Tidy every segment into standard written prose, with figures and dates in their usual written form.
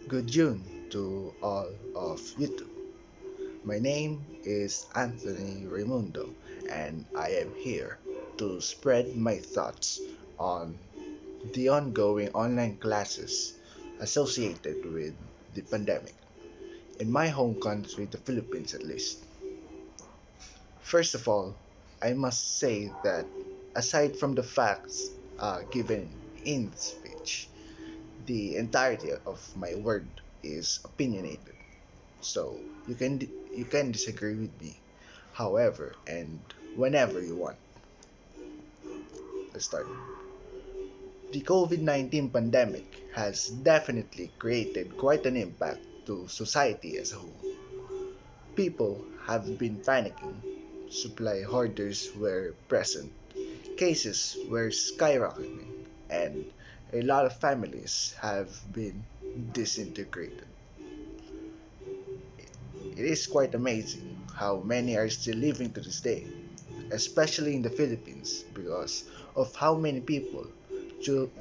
Good June to all of YouTube. My name is Anthony Raymundo, and I am here to spread my thoughts on the ongoing online classes associated with the pandemic, in my home country, the Philippines at least. First of all, I must say that aside from the facts given in the speech, the entirety of my word is opinionated. So you can disagree with me, however and whenever you want. Let's start. The COVID-19 pandemic has definitely created quite an impact to society as a whole. People have been panicking, supply hoarders were present, cases were skyrocketing, and a lot of families have been disintegrated. It is quite amazing how many are still living to this day, especially in the Philippines, because of how many people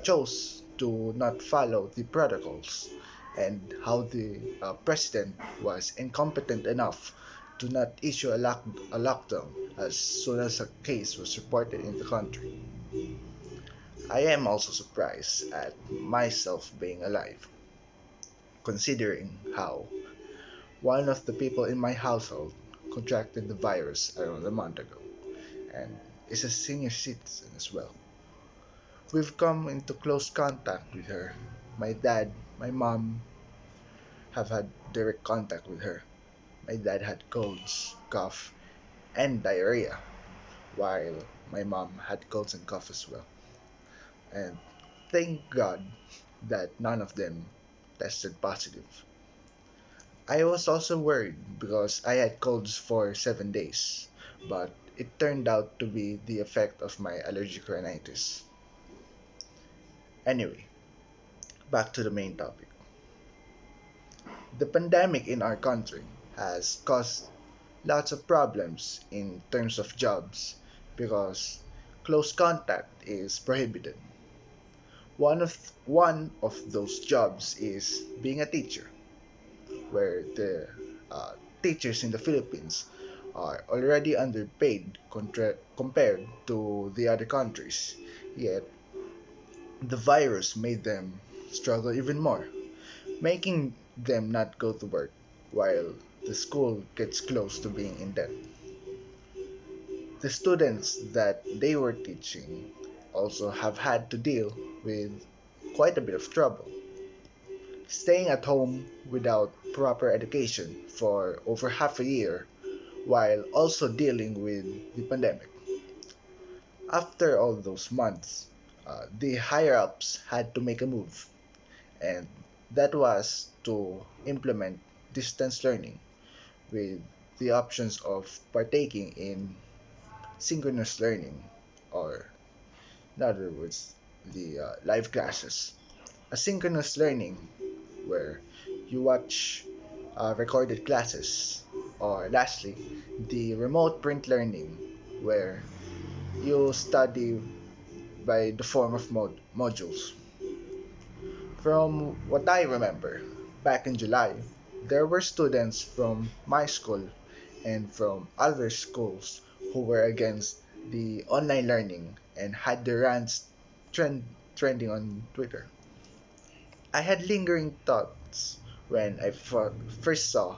chose to not follow the protocols and how the president was incompetent enough to not issue a lockdown as soon as a case was reported in the country. I am also surprised at myself being alive, considering how one of the people in my household contracted the virus around a month ago and is a senior citizen as well. We've come into close contact with her. My dad, my mom have had direct contact with her. My dad had colds, cough, and diarrhea, while my mom had colds and cough as well. And thank God that none of them tested positive. I was also worried because I had colds for 7 days, but it turned out to be the effect of my allergic rhinitis. Anyway, back to the main topic. The pandemic in our country has caused lots of problems in terms of jobs because close contact is prohibited. One of those jobs is being a teacher, where the teachers in the Philippines are already underpaid compared to the other countries. Yet the virus made them struggle even more, making them not go to work while the school gets close to being in debt. The students that they were teaching also have had to deal with quite a bit of trouble, staying at home without proper education for over half a year while also dealing with the pandemic. After all those months, the higher ups had to make a move, and that was to implement distance learning with the options of partaking in synchronous learning, or in other words, the live classes. Asynchronous learning, where you watch recorded classes, or lastly, the remote print learning, where you study by the form of modules. From what I remember, back in July, there were students from my school and from other schools who were against the online learning and had their rants trending on Twitter. I had lingering thoughts when I first saw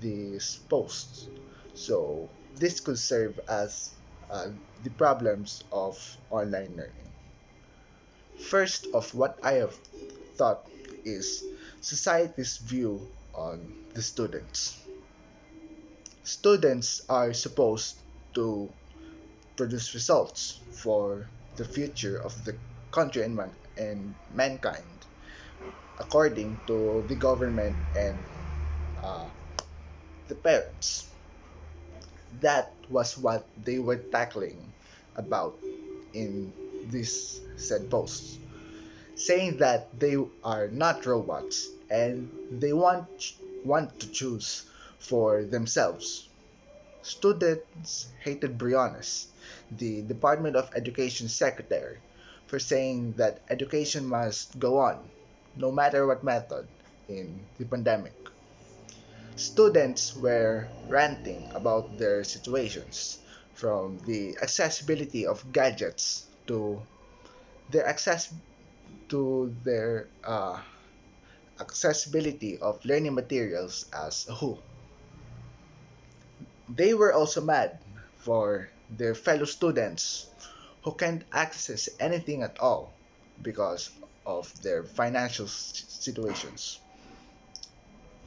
these posts. So this could serve as uh, the problems of online learning. First of what I have thought is society's view on the students. Students are supposed to produce results for the future of the country and mankind, according to the government and uh, the parents. That was what they were tackling about in this said post, saying that they are not robots and they want to choose for themselves. Students hated Briones, the Department of Education secretary, for saying that education must go on, no matter what method, in the pandemic. Students were ranting about their situations, from the accessibility of gadgets to their access to their accessibility of learning materials as a whole. They were also mad for their fellow students who can't access anything at all because of their financial situations.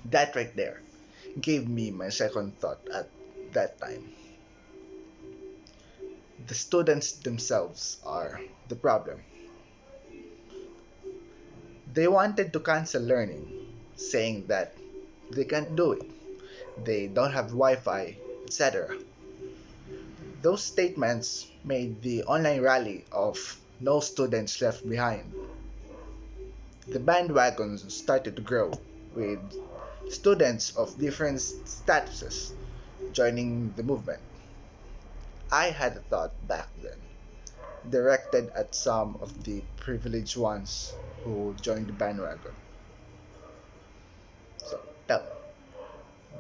That right there gave me my second thought at that time. The students themselves are the problem. They wanted to cancel learning, saying that they can't do it, they don't have Wi Fi, etc. Those statements made the online rally of no students left behind. The bandwagons started to grow, with students of different statuses joining the movement. I had a thought back then, directed at some of the privileged ones who joined the bandwagon. So, tell me,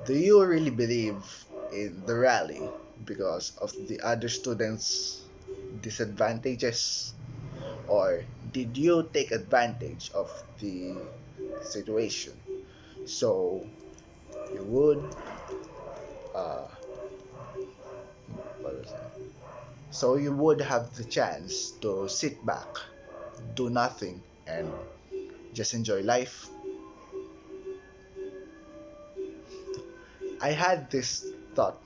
do you really believe in the rally because of the other students' disadvantages? Or did you take advantage of the situation so you would uh, what was it? So you would have the chance to sit back, do nothing, and just enjoy life? I had this thought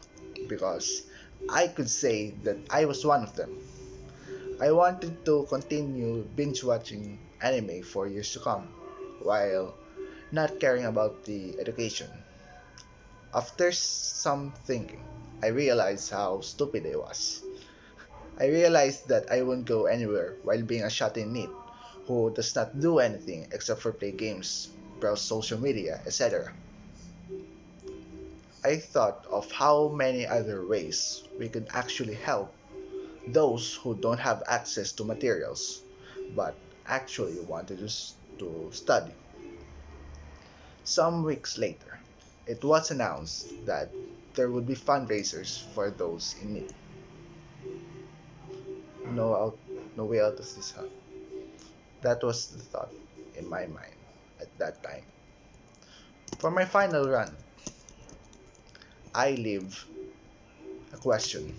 because I could say that I was one of them. I wanted to continue binge watching anime for years to come while not caring about the education. After some thinking, I realized how stupid I was. I realized that I won't go anywhere while being a shut-in NEET who does not do anything except for play games, browse social media, etc. I thought of how many other ways we could actually help those who don't have access to materials but actually wanted to study. Some weeks later, it was announced that there would be fundraisers for those in need. No out, no way out of this hut. That was the thought in my mind at that time. For my final run, I leave a question: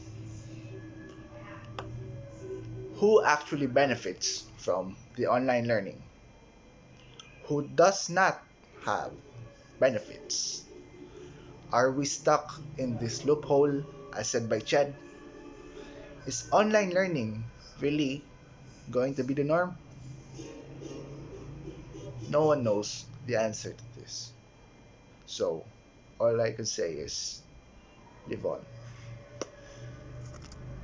who actually benefits from the online learning? Who does not have benefits? Are we stuck in this loophole, as said by Chad? Is online learning really going to be the norm? No one knows the answer to this. So, all I can say is live on.